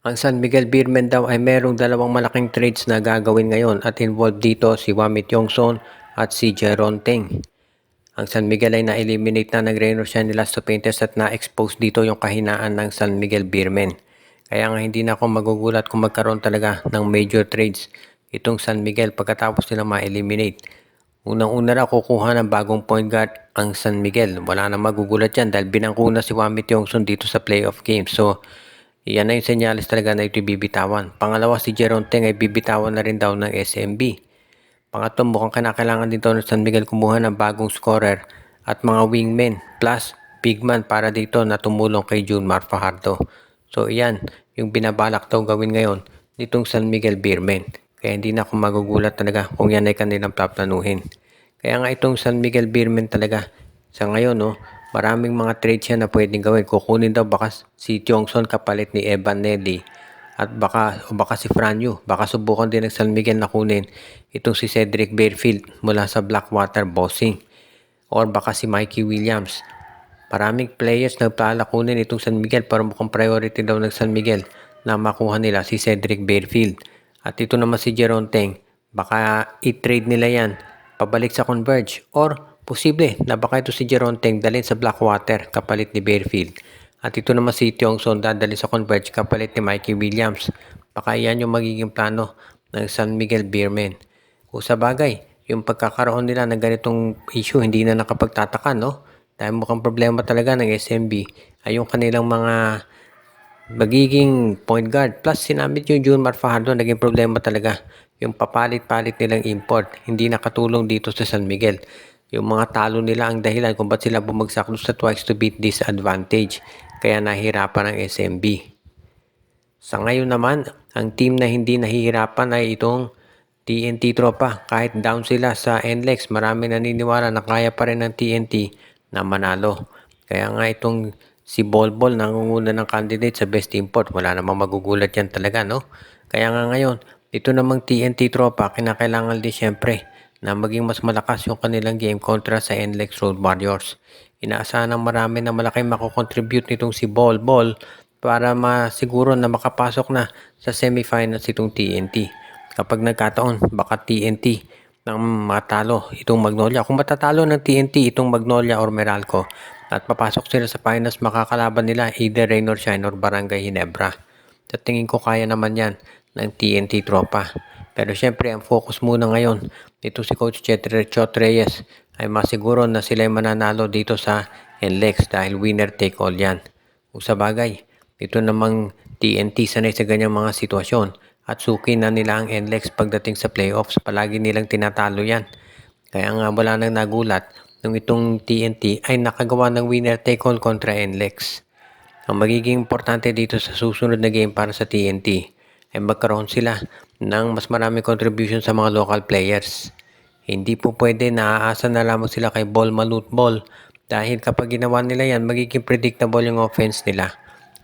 Ang San Miguel Beermen daw ay merong dalawang malaking trades na gagawin ngayon at involved dito si Wamit Yongson at si Jeron Teng. Ang San Miguel ay na-eliminate na ng Reynolds siya nila Stupientes at na-expose dito yung kahinaan ng San Miguel Beermen. Kaya nga hindi na ako magugulat kung magkaroon talaga ng major trades itong San Miguel pagkatapos nila ma-eliminate. Unang-una na kukuha ng bagong point guard ang San Miguel. Wala na magugulat yan dahil binangko na si Wamit Yongson dito sa playoff game. So, yan na yung senyales talaga na ito bibitawan. Pangalawa, si Jeron Teng ay bibitawan na rin daw ng SMB. Pangatlo, mukhang kinakailangan din daw ng San Miguel kumuha ng bagong scorer at mga wingmen plus big man para dito na tumulong kay Junmar Fajardo. So, yan yung binabalak daw gawin ngayon nitong San Miguel Beermen. Kaya hindi na ako magugulat talaga kung yan ay kanilang paplanuhin. Kaya nga itong San Miguel Beermen talaga sa ngayon, no, maraming mga trades yan na pwedeng gawin. Kukunin daw baka si Tiongson kapalit ni Evan Nelly at baka si Franyo. Baka subukan din ng San Miguel na kunin itong si Cedric Barefield mula sa Blackwater Bossing. Or baka si Mikey Williams. Maraming players na kunin itong San Miguel pero mukhang priority daw ng San Miguel na makuha nila si Cedric Barefield. At ito naman si Jeron Teng, baka i-trade nila yan pabalik sa Converge or posible na baka ito si Jeron Teng dalhin sa Blackwater kapalit ni Barefield. At ito naman si Tiongson dadali sa Converge kapalit ni Mikey Williams. Baka yan yung magiging plano ng San Miguel Beermen. Kung sa bagay, yung pagkakaroon nila ng ganitong issue hindi na nakapagtataka, no? Dahil mukhang problema talaga ng SMB ay yung kanilang mga magiging point guard. Plus sinamit yung Junmar Fajardo, naging problema talaga yung papalit-palit nilang import. Hindi nakatulong dito sa San Miguel. Yung mga talo nila ang dahilan kung ba't sila bumagsak sa twice to beat disadvantage. Kaya nahihirapan ang SMB. Sa ngayon naman, ang team na hindi nahihirapan ay itong TNT Tropa. Kahit down sila sa NLEX, marami naniniwala na kaya pa rin ng TNT na manalo. Kaya nga itong si Bolbol nangunguna ng candidate sa best import. Wala namang magugulat yan talaga, no? Kaya nga ngayon, ito namang TNT Tropa, kinakailangan din syempre na maging mas malakas yung kanilang game kontra sa NLEX Road Warriors. Inaasahan ng marami na malaking makocontribute nitong si Bolbol para masiguro na makapasok na sa semifinals itong TNT. Kapag nagkataon, baka TNT ng matalo itong Magnolia. Kung matatalo ng TNT itong Magnolia or Meralco at papasok sila sa finals, makakalaban nila either Rain or Shine or Barangay Ginebra. Sa tingin ko kaya naman yan ng TNT Tropa. Pero syempre ang focus muna ngayon dito si Coach Chot Reyes ay masiguro na sila ay mananalo dito sa NLEX dahil winner take all yan. Kung sa bagay, ito namang TNT sanay sa ganyang mga sitwasyon at suki na nila ang NLEX pagdating sa playoffs. Palagi nilang tinatalo yan. Kaya nga wala nang nagulat nung itong TNT ay nakagawa ng winner take all kontra NLEX. Ang magiging importante dito sa susunod na game para sa TNT ay magkaroon sila ng mas maraming contribution sa mga local players. Hindi po pwede na aasa na lamang sila kay Ball Malut Ball dahil kapag ginawa nila yan, magiging predictable yung offense nila.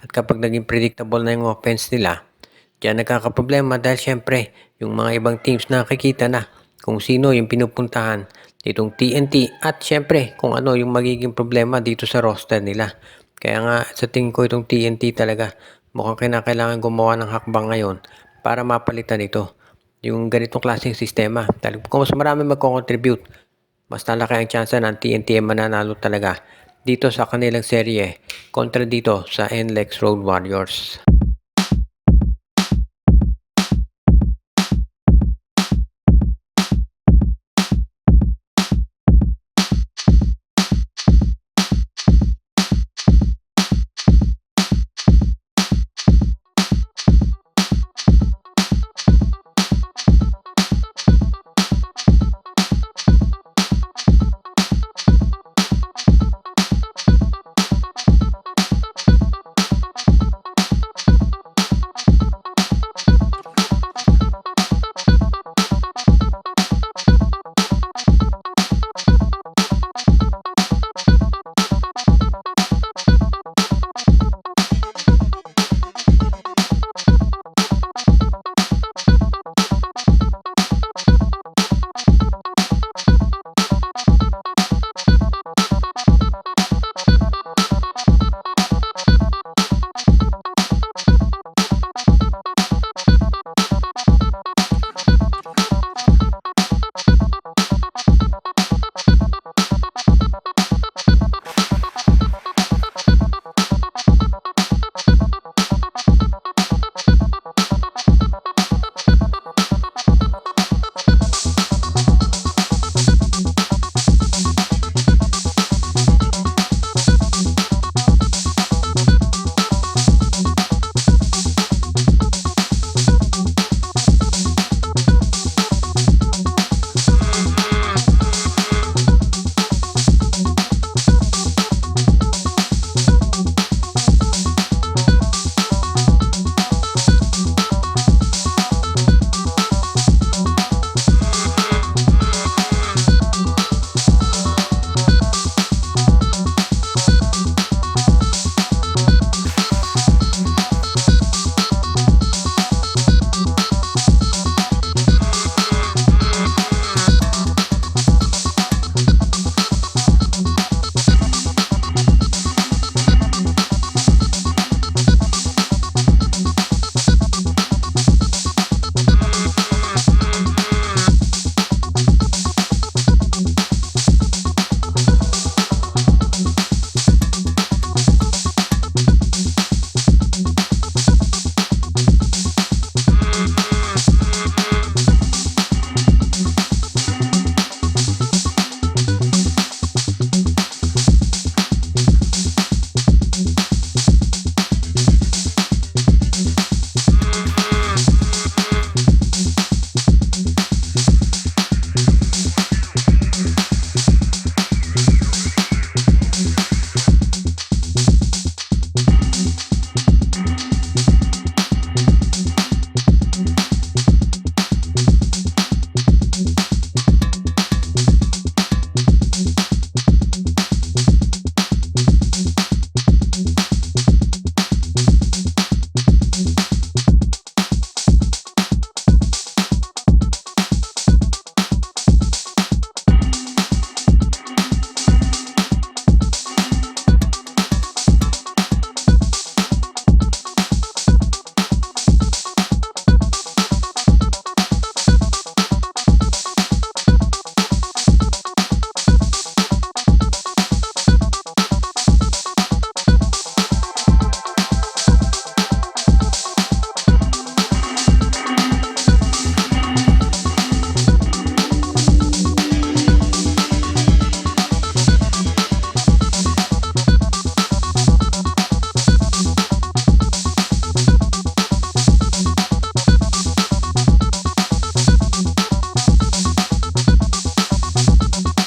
At kapag naging predictable na yung offense nila, diyan nagkakaproblema dahil syempre yung mga ibang teams nakikita na kung sino yung pinupuntahan ditong TNT at syempre kung ano yung magiging problema dito sa roster nila. Kaya nga sa tingin ko itong TNT talaga mukhang kinakailangan gumawa ng hakbang ngayon para mapalitan ito. Yung ganitong klaseng sistema. Dahil kung mas marami magko-contribute, mas talaki ang chance ng TNT ay mananalo talaga dito sa kanilang serye kontra dito sa NLEX Road Warriors.